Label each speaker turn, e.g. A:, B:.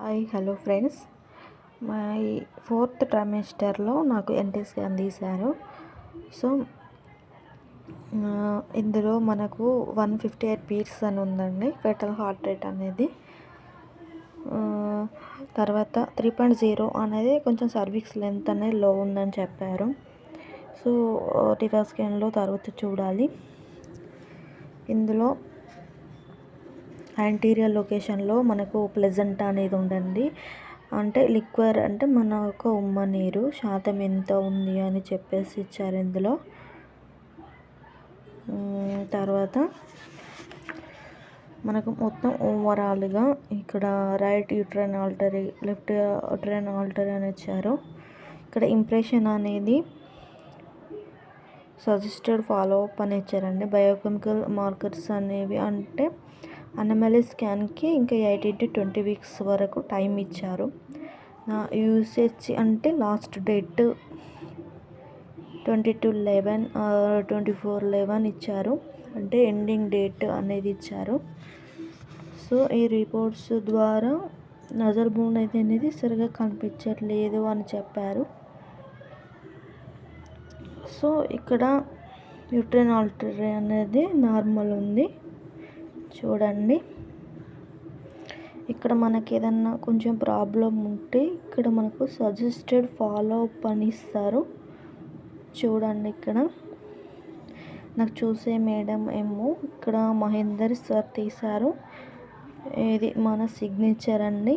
A: Hi hello friends. My fourth ట్రైమెస్టర్లో నాకు NT scan తీశారు. సో ఇందులో మనకు 158 బీట్స్ అని ఉందండి ఫెటల్ హార్ట్ రేట్ అనేది. తర్వాత 3.0 అనేది కొంచెం సర్వీక్స్ లెంత్ అనేది లో ఉందని చెప్పారు. సో టీవా స్కాన్లో తర్వాత చూడాలి. ఇందులో యాంటీరియర్ లొకేషన్లో మనకు ప్లెజెంటా అనేది ఉండండి, అంటే లిక్వర్ అంటే మన యొక్క ఉమ్మ నీరు శాతం ఎంత ఉంది అని చెప్పేసి ఇచ్చారు ఇందులో. తర్వాత మనకు మొత్తం ఓవరాల్గా ఇక్కడ right uterine artery, left uterine artery అని ఇచ్చారు. ఇక్కడ ఇంప్రెషన్ అనేది సజెస్టెడ్ ఫాలో అప్ అని ఇచ్చారండి. బయోకెమికల్ మార్కర్స్ అనేవి అంటే అనామలీ స్కాన్కి ఇంకా 18 to 20 వీక్స్ వరకు టైం ఇచ్చారు. యూసేజ్ అంటే లాస్ట్ డేట్ 22/11 24/11 ఇచ్చారు, అంటే ఎండింగ్ డేట్ అనేది ఇచ్చారు. సో ఈ రిపోర్ట్స్ ద్వారా నజర్ బోన్ అనేది సరిగా కనిపించట్లేదు అని చెప్పారు. సో ఇక్కడ యూట్రైన్ ఆర్టరీ అనేది నార్మల్ ఉంది చూడండి. ఇక్కడ మనకి ఏదన్నా కొంచెం ప్రాబ్లం ఉంటే ఇక్కడ మనకు సజెస్టెడ్ ఫాలో అప్ అని ఇస్తారు చూడండి. ఇక్కడ నాకు చూసే మేడం ఏమో ఇక్కడ మహేందర్ సార్ తీశారు. ఇది మన సిగ్నేచర్ అండి.